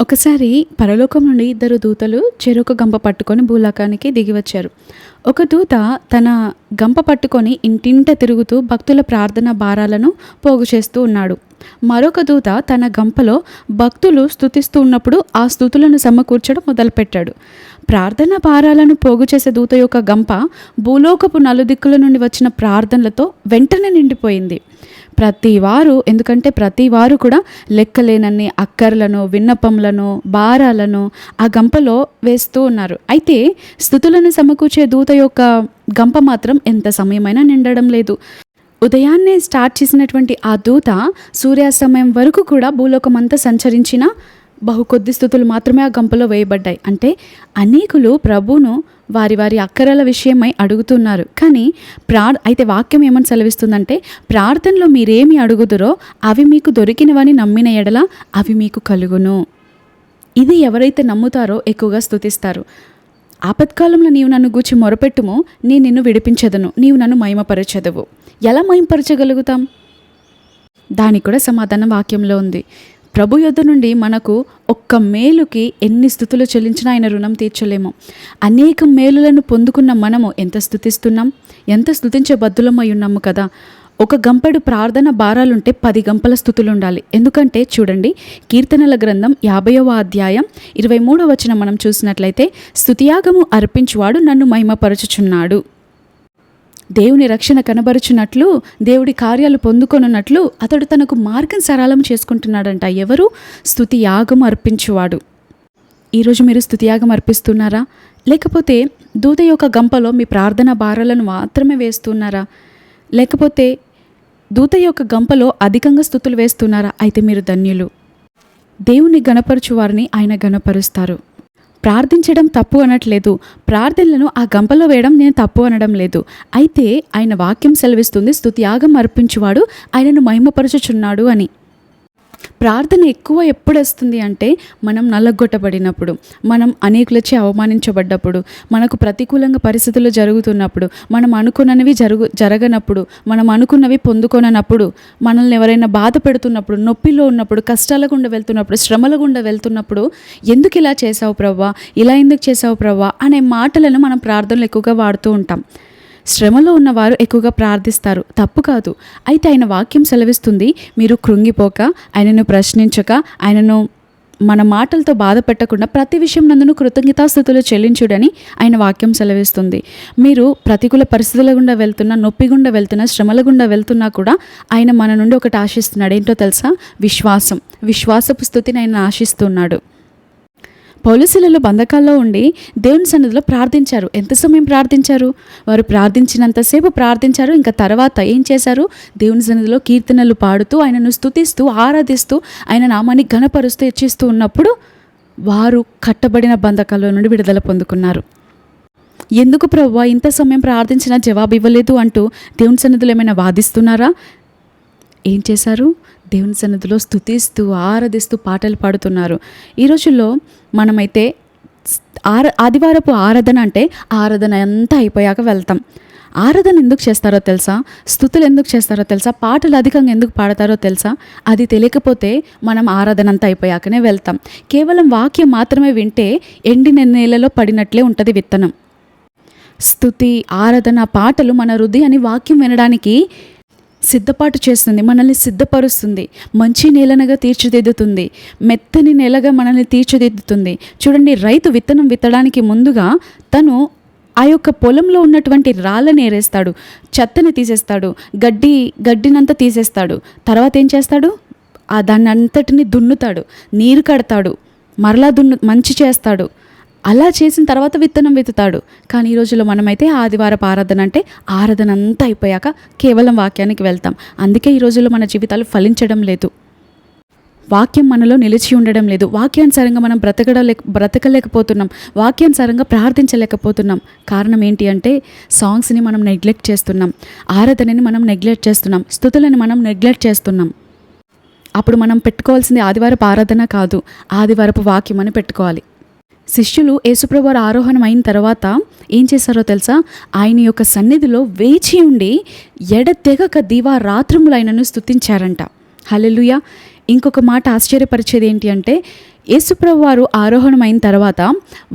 ఒకసారి పరలోకం నుండి ఇద్దరు దూతలు చెరొక గంప పట్టుకొని భూలోకానికి దిగివచ్చారు. ఒక దూత తన గంప పట్టుకొని ఇంటింట తిరుగుతూ భక్తుల ప్రార్థన భారాలను పోగు చేస్తూ ఉన్నాడు. మరొక దూత తన గంపలో భక్తులు స్తుతిస్తూ ఉన్నప్పుడు ఆ స్తుతులను సమకూర్చడం మొదలుపెట్టాడు. ప్రార్థన భారాలను పోగు చేసే దూత యొక్క గంప భూలోకపు నలుదిక్కుల నుండి వచ్చిన ప్రార్థనలతో వెంటనే నిండిపోయింది. ప్రతి వారు కూడా లెక్కలేనన్ని అక్కర్లను, విన్నపములను, భారాలను ఆ గంపలో వేస్తూ ఉన్నారు. అయితే స్తుతులను సమకూర్చే దూత యొక్క గంప మాత్రం ఎంత సమయమైనా నిండడం లేదు. ఉదయాన్నే స్టార్ట్ చేసినటువంటి ఆ దూత సూర్యాస్తమయం వరకు కూడా భూలోకమంతా సంచరించిన బహు కొద్ది స్తుతులు మాత్రమే ఆ గంపలో వేయబడ్డాయి. అంటే అనేకులు ప్రభువును వారి వారి అక్కరల విషయమై అడుగుతున్నారు. కానీ అయితే వాక్యం ఏమని సెలవిస్తుందంటే, ప్రార్థనలో మీరేమి అడుగుదురో అవి మీకు దొరికినవని నమ్మిన ఎడల అవి మీకు కలుగును. ఇది ఎవరైతే నమ్ముతారో ఎక్కువగా స్తుతిస్తారు. ఆపత్కాలంలో నీవు నన్ను గూర్చి మొరపెట్టుము, నేను నిన్ను విడిపించదను, నీవు నన్ను మహిమపరచెదవు. ఎలా మహిమపరచగలుగుతాం? దానికి కూడా సమాధానం వాక్యంలో ఉంది. ప్రభు యొద్ద నుండి మనకు ఒక్క మేలుకి ఎన్ని స్తుతులు చెల్లించినా ఆయన రుణం తీర్చలేము. అనేక మేలులను పొందుకున్న మనము ఎంత స్తుతిస్తున్నాం, ఎంత స్తుతించే బద్దులమై ఉన్నాము కదా. ఒక గంపెడు ప్రార్థన భారాలుంటే 10 గంపల స్తుతులు ఉండాలి. ఎందుకంటే చూడండి, కీర్తనల గ్రంథం 50వ అధ్యాయం 23వ వచనం మనం చూసినట్లయితే, స్తుతియాగము అర్పించువాడు నన్ను మహిమపరచుచున్నాడు. దేవుని రక్షణ కనబరుచున్నట్లు, దేవుడి కార్యాలు పొందుకొనున్నట్లు అతడు తనకు మార్గం సరళం చేసుకుంటున్నాడంట. ఎవరు? స్తుతి యాగం అర్పించువాడు. ఈరోజు మీరు స్తుతి యాగం అర్పిస్తున్నారా? లేకపోతే దూత యొక్క గంపలో మీ ప్రార్థన భారాలను మాత్రమే వేస్తున్నారా? లేకపోతే దూత యొక్క గంపలో అధికంగా స్తుతులు వేస్తున్నారా? అయితే మీరు ధన్యులు. దేవుని గణపరచు వారిని ఆయన గణపరుస్తారు. ప్రార్థించడం తప్పు అనట్లేదు, ప్రార్థనలను ఆ గంపలో వేయడం నేను తప్పు అనడం లేదు. అయితే ఆయన వాక్యం సెలవిస్తుంది, స్తుతియాగం అర్పించువాడు ఆయనను మహిమపరచుచున్నాడు అని. ప్రార్థన ఎక్కువ ఎప్పుడు వస్తుంది అంటే, మనం నల్లగొట్టబడినప్పుడు, మనం అనేకులచే అవమానించబడ్డప్పుడు, మనకు ప్రతికూలంగా పరిస్థితులు జరుగుతున్నప్పుడు, మనం అనుకున్నవి జరగనప్పుడు, మనం అనుకున్నవి పొందుకొనప్పుడు, మనల్ని ఎవరైనా బాధ పెడుతున్నప్పుడు, నొప్పిలో ఉన్నప్పుడు, కష్టాల గుండా వెళ్తున్నప్పుడు, శ్రమల గుండా వెళ్తున్నప్పుడు, ఎందుకు ఇలా చేసావు ప్రవ్వా, ఇలా ఎందుకు చేసావు ప్రవ్వా అనే మాటలను మనం ప్రార్థనలు ఎక్కువగా వాడుతూ ఉంటాం. శ్రమలో ఉన్నవారు ఎక్కువగా ప్రార్థిస్తారు, తప్పు కాదు. అయితే ఆయన వాక్యం సెలవిస్తుంది, మీరు కృంగిపోక, ఆయనను ప్రశ్నించక, ఆయనను మన మాటలతో బాధ పెట్టకుండా ప్రతి విషయం నందును కృతజ్ఞతాస్తుతులు చెల్లించుడని ఆయన వాక్యం సెలవిస్తుంది. మీరు ప్రతికూల పరిస్థితుల గుండా వెళ్తున్నా, నొప్పి గుండా వెళ్తున్నా, శ్రమల గుండా వెళ్తున్నా కూడా ఆయన మన నుండి ఒకటి ఆశిస్తున్నాడు. ఏంటో తెలుసా? విశ్వాసపు స్తుతిని ఆయన ఆశిస్తున్నాడు. పౌలుశీలలు బంధకాల్లో ఉండి దేవుని సన్నిధిలో ప్రార్థించారు. ఎంత సమయం ప్రార్థించారు? వారు ప్రార్థించినంతసేపు ప్రార్థించారు. ఇంకా తర్వాత ఏం చేశారు? దేవుని సన్నిధిలో కీర్తనలు పాడుతూ, ఆయనను స్తుతిస్తూ, ఆరాధిస్తూ, ఆయన నామాన్ని ఘనపరుస్తూ హెచ్చిస్తూ ఉన్నప్పుడు వారు కట్టబడిన బంధకాల్లో నుండి విడుదల పొందుకున్నారు. ఎందుకు ప్రభువా ఇంత సమయం ప్రార్థించినా జవాబు ఇవ్వలేదు అంటూ దేవుని సన్నిధిలో ఏమైనా వాదిస్తున్నారా? ఏం చేశారు? దేవుని సన్నిధిలో స్తుతిస్తూ, ఆరాధిస్తూ పాటలు పాడుతున్నారు. ఈ రోజుల్లో మనమైతే ఆదివారపు ఆరాధన అంటే ఆరాధన అంతా అయిపోయాక వెళ్తాం. ఆరాధన ఎందుకు చేస్తారో తెలుసా? స్తుతులు ఎందుకు చేస్తారో తెలుసా? పాటలు అధికంగా ఎందుకు పాడతారో తెలుసా? అది తెలియకపోతే మనం ఆరాధన అంతా అయిపోయాకనే వెళ్తాం. కేవలం వాక్యం మాత్రమే వింటే ఎండిన నేలలో పడినట్లే ఉంటుంది విత్తనం. స్తుతి, ఆరాధన, పాటలు మన హృదయాన్ని వాక్యం వినడానికి సిద్ధపాటు చేస్తుంది, మనల్ని సిద్ధపరుస్తుంది, మంచి నేలనగా తీర్చిదిద్దుతుంది, మెత్తని నేలగా మనల్ని తీర్చిదిద్దుతుంది. చూడండి, రైతు విత్తనం విత్తడానికి ముందుగా తను ఆ యొక్క పొలంలో ఉన్నటువంటి రాళ్ళని ఏరేస్తాడు, చెత్తని తీసేస్తాడు, గడ్డినంతా తీసేస్తాడు. తర్వాత ఏం చేస్తాడు? దాన్ని అంతటిని దున్నుతాడు, నీరు కడతాడు, మరలా మంచి చేస్తాడు. అలా చేసిన తర్వాత విత్తనం విత్తుతాడు. కానీ ఈ రోజుల్లో మనమైతే ఆదివారపు ఆరాధన అంటే ఆరాధన అంతా అయిపోయాక కేవలం వాక్యానికి వెళ్తాం. అందుకే ఈ రోజుల్లో మన జీవితాలు ఫలించడం లేదు, వాక్యం మనలో నిలిచి ఉండడం లేదు, వాక్యానుసారంగా మనం బ్రతకలేకపోతున్నాం, వాక్యానుసారంగా ప్రార్థించలేకపోతున్నాం. కారణం ఏంటి అంటే, సాంగ్స్ని మనం నెగ్లెక్ట్ చేస్తున్నాం, ఆరాధనని మనం నెగ్లెక్ట్ చేస్తున్నాం, స్తుతులని మనం నెగ్లెక్ట్ చేస్తున్నాం. అప్పుడు మనం పెట్టుకోవాల్సింది ఆదివారపు ఆరాధన కాదు, ఆదివారపు వాక్యం అని పెట్టుకోవాలి. శిష్యులు యేసుప్రభువారు ఆరోహణం అయిన తర్వాత ఏం చేశారో తెలుసా? ఆయన యొక్క సన్నిధిలో వేచి ఉండి ఎడతెగక దివారాత్రములు ఆయనను స్తుతించారంట. హల్లెలూయా. ఇంకొక మాట ఆశ్చర్యపరిచేది ఏంటి అంటే, యేసుప్రభు వారు ఆరోహణమైన తర్వాత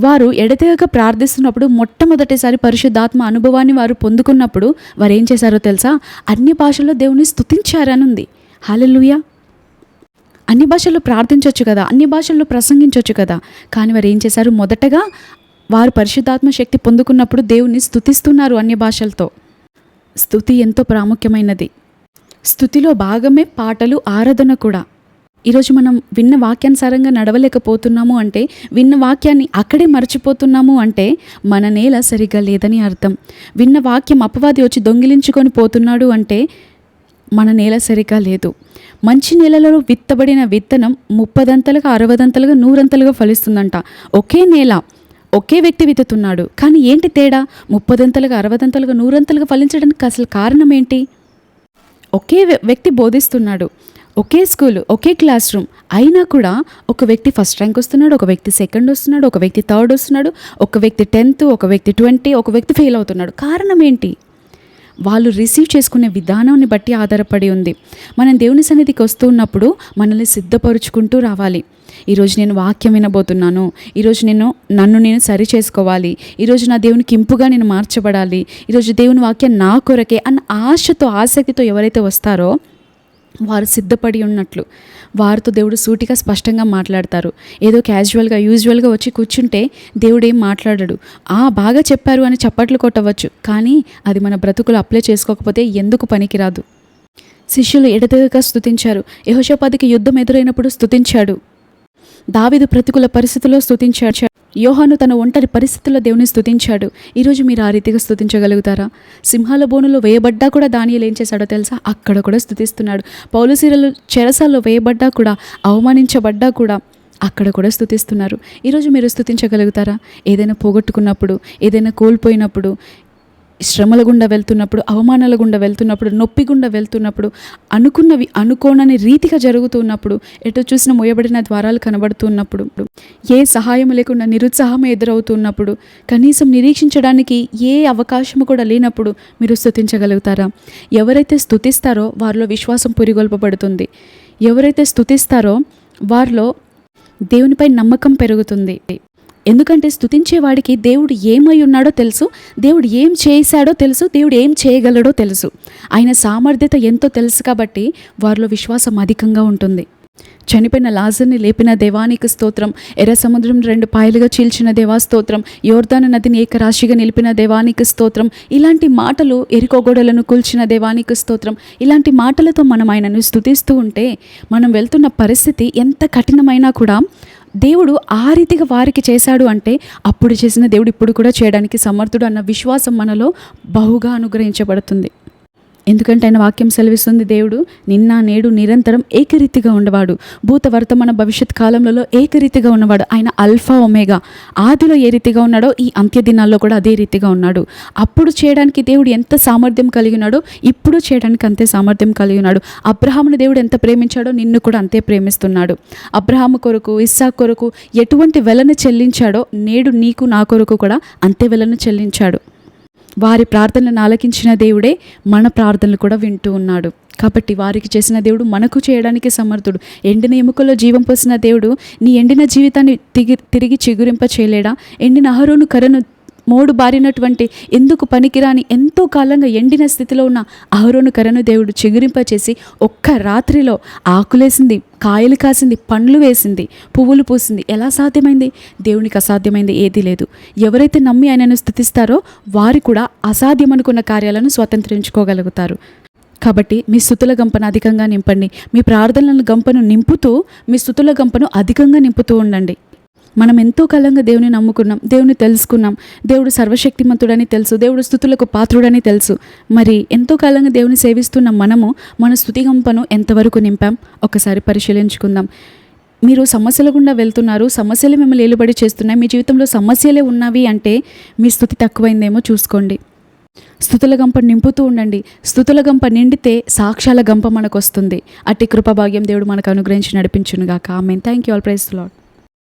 వారు ఎడతెగక ప్రార్థిస్తున్నప్పుడు మొట్టమొదటిసారి పరిశుద్ధాత్మ అనుభవాన్ని వారు పొందుకున్నప్పుడు వారు ఏం చేశారో తెలుసా? అన్య భాషల్లో దేవుని స్తుతించారని ఉంది. హల్లెలూయా! అన్ని భాషల్లో ప్రార్థించవచ్చు కదా, అన్ని భాషల్లో ప్రసంగించవచ్చు కదా. కానీ వారు ఏం చేశారు? మొదటగా వారు పరిశుద్ధాత్మ శక్తి పొందుకున్నప్పుడు దేవుని స్తుతిస్తున్నారు అన్య భాషలతో. స్తుతి ఎంతో ప్రాముఖ్యమైనది. స్తుతిలో భాగమే పాటలు, ఆరాధన కూడా. ఈరోజు మనం విన్న వాక్యానుసారంగా నడవలేకపోతున్నాము అంటే, విన్న వాక్యాన్ని అక్కడే మర్చిపోతున్నాము అంటే మన నేల సరిగ్గా లేదని అర్థం. విన్న వాక్యం అపవాది వచ్చి దొంగిలించుకొని పోతున్నాడు అంటే మన నేల సరిగ్గా లేదు. మంచి నేలలో విత్తబడిన విత్తనం 30దంతలుగా, 60దంతలుగా, 100ంతలుగా ఫలిస్తుందంట. ఒకే నేల, ఒకే వ్యక్తి విత్తుతున్నాడు, కానీ ఏంటి తేడా? 30దంతలుగా, 60దంతలుగా, 100ంతలుగా ఫలించడానికి అసలు కారణం ఏంటి? ఒకే వ్యక్తి బోధిస్తున్నాడు, ఒకే స్కూలు, ఒకే క్లాస్ రూమ్, అయినా కూడా ఒక వ్యక్తి ఫస్ట్ ర్యాంక్ వస్తున్నాడు, ఒక వ్యక్తి సెకండ్ వస్తున్నాడు, ఒక వ్యక్తి థర్డ్ వస్తున్నాడు, ఒక వ్యక్తి 10th, ఒక వ్యక్తి 20, ఒక వ్యక్తి ఫెయిల్ అవుతున్నాడు. కారణం ఏంటి? వాళ్ళు రిసీవ్ చేసుకునే విధానాన్ని బట్టి ఆధారపడి ఉంది. మనం దేవుని సన్నిధికి వస్తూ ఉన్నప్పుడు మనల్ని సిద్ధపరుచుకుంటూ రావాలి. ఈరోజు నేను వాక్యం వినబోతున్నాను, ఈరోజు నన్ను నేను సరి చేసుకోవాలి, ఈరోజు నా దేవునికి ఇంపుగా నేను మార్చబడాలి, ఈరోజు దేవుని వాక్యం నా కొరకే అన్న ఆశతో, ఆసక్తితో ఎవరైతే వస్తారో వారు సిద్ధపడి ఉన్నట్లు. వారితో దేవుడు సూటిగా స్పష్టంగా మాట్లాడతారు. ఏదో క్యాజువల్గా, యూజువల్గా వచ్చి కూర్చుంటే దేవుడు ఏం మాట్లాడడు. బాగా చెప్పారు అని చప్పట్లు కొట్టవచ్చు, కానీ అది మన బ్రతుకులు అప్లై చేసుకోకపోతే ఎందుకు పనికిరాదు. శిష్యులు ఎడతెగక స్తుతించారు. యెహోషాపాతుకి యుద్ధం ఎదురైనప్పుడు స్తుతించాడు. దావీదు ప్రతికూల పరిస్థితుల్లో స్తుతించాడు. యోహాను తన ఒంటరి పరిస్థితుల్లో దేవుని స్తుతించాడు. ఈరోజు మీరు ఆ రీతిగా స్తుతించగలుగుతారా? సింహాల బోనులో వేయబడ్డా కూడా దానియేలు ఏం చేశాడో తెలుసా? అక్కడ కూడా స్తుతిస్తున్నాడు. పౌలు చెరసాల్లో వేయబడ్డా కూడా, అవమానించబడ్డా కూడా అక్కడ కూడా స్తుతిస్తున్నారు. ఈరోజు మీరు స్తుతించగలుగుతారా? ఏదైనా పోగొట్టుకున్నప్పుడు, ఏదైనా కోల్పోయినప్పుడు, శ్రమల గుండా వెళ్తున్నప్పుడు, అవమానాల గుండా వెళ్తున్నప్పుడు, నొప్పి గుండా వెళ్తున్నప్పుడు, అనుకున్నవి అనుకోనని రీతిగా జరుగుతున్నప్పుడు, ఎటు చూసిన మోయబడిన ద్వారాలు కనబడుతున్నప్పుడు, ఏ సహాయం లేకుండా నిరుత్సాహం ఎదురవుతున్నప్పుడు, కనీసం నిరీక్షించడానికి ఏ అవకాశము కూడా లేనప్పుడు మీరు స్తుతించగలుగుతారా? ఎవరైతే స్తుతిస్తారో వారిలో విశ్వాసం పురిగొల్పబడుతుంది. ఎవరైతే స్తుతిస్తారో వారిలో దేవునిపై నమ్మకం పెరుగుతుంది. ఎందుకంటే స్తుతించేవాడికి దేవుడు ఏమై ఉన్నాడో తెలుసు, దేవుడు ఏం చేశాడో తెలుసు, దేవుడు ఏం చేయగలడో తెలుసు, ఆయన సామర్థ్యత ఎంతో తెలుసు. కాబట్టి వారిలో విశ్వాసం అధికంగా ఉంటుంది. చనిపోయిన లాజర్ని లేపిన దేవానికి స్తోత్రం, ఎర్ర సముద్రం 2 పాయలుగా చీల్చిన దేవా స్తోత్రం, యోర్దాను నదిని ఏకరాశిగా నిలిపిన దేవానికి స్తోత్రం, ఇలాంటి మాటలు, ఎరికో గోడలను కూల్చిన దేవానికి స్తోత్రం, ఇలాంటి మాటలతో మనం ఆయనను స్తుతిస్తూ ఉంటే మనం వెళ్తున్న పరిస్థితి ఎంత కఠినమైనా కూడా దేవుడు ఆ రీతిగా వారికి చేశాడు అంటే అప్పుడు చేసిన దేవుడు ఇప్పుడు కూడా చేయడానికి సమర్థుడు అన్న విశ్వాసం మనలో బహుగా అనుగ్రహించబడుతుంది. ఎందుకంటే ఆయన వాక్యం సెలవిస్తుంది, దేవుడు నిన్న నేడు నిరంతరం ఏకరీతిగా ఉన్నవాడు, భూత వర్తమాన భవిష్యత్ కాలంలో ఏకరీతిగా ఉన్నవాడు. ఆయన అల్ఫా ఒమేగా, ఆదిలో ఏ రీతిగా ఉన్నాడో ఈ అంత్య దినాల్లో కూడా అదే రీతిగా ఉన్నాడు. అప్పుడు చేయడానికి దేవుడు ఎంత సామర్థ్యం కలిగి ఉన్నాడో ఇప్పుడు చేయడానికి అంతే సామర్థ్యం కలిగి ఉన్నాడు. అబ్రహామును దేవుడు ఎంత ప్రేమించాడో నిన్ను కూడా అంతే ప్రేమిస్తున్నాడు. అబ్రహాము కొరకు, ఇస్సాకు కొరకు ఎటువంటి వెలను చెల్లించాడో నేడు నీకు నా కొరకు కూడా అంతే వెలను చెల్లించాడు. వారి ప్రార్థనలను ఆలకించిన దేవుడే మన ప్రార్థనలు కూడా వింటూ ఉన్నాడు. కాబట్టి వారికి చేసిన దేవుడు మనకు చేయడానికి సమర్థుడు. ఎండిన ఎముకల్లో జీవం పోసిన దేవుడు నీ ఎండిన జీవితాన్ని తిరిగి చిగురింప చేయలేడా? ఎండిన అహరోను కర్రను మోడు బారినటువంటి, ఎందుకు పనికిరాని, ఎంతో కాలంగా ఎండిన స్థితిలో ఉన్న అహరోను కర్రను దేవుడు చిగురింపచేసి ఒక్క రాత్రిలో ఆకులేసింది, కాయలు కాసింది, పండ్లు వేసింది, పువ్వులు పూసింది. ఎలా సాధ్యమైంది? దేవునికి అసాధ్యమైంది ఏదీ లేదు. ఎవరైతే నమ్మి ఆయనను స్తుతిస్తారో వారు కూడా అసాధ్యం అనుకున్న కార్యాలను స్వతంత్రించుకోగలుగుతారు. కాబట్టి మీ స్తుతుల గంపను అధికంగా నింపండి. మీ ప్రార్థనల గంపను నింపుతూ మీ స్తుతుల గంపను అధికంగా నింపుతూ ఉండండి. మనం ఎంతో కాలంగా దేవుని నమ్ముకున్నాం, దేవుని తెలుసుకున్నాం, దేవుడు సర్వశక్తిమంతుడని తెలుసు, దేవుడు స్తుతులకు పాత్రుడని తెలుసు. మరి ఎంతో కాలంగా దేవుని సేవిస్తున్న మనము మన స్తుతి గంపను ఎంతవరకు నింపాం ఒకసారి పరిశీలించుకుందాం. మీరు సమస్యల గుండా వెళ్తున్నారు, సమస్యలు మిమ్మల్ని ఏలుబడి చేస్తున్నాయి, మీ జీవితంలో సమస్యలే ఉన్నవి అంటే మీ స్తుతి తక్కువైందేమో చూసుకోండి. స్తుతుల గంప నింపుతూ ఉండండి. స్తుతుల గంప నిండితే సాక్ష్యాల గంప మనకు వస్తుంది. అట్టి కృపభాగ్యం దేవుడు మనకు అనుగ్రహించి నడిపించునుగాక. Amen. Thank you all. Praise the lord.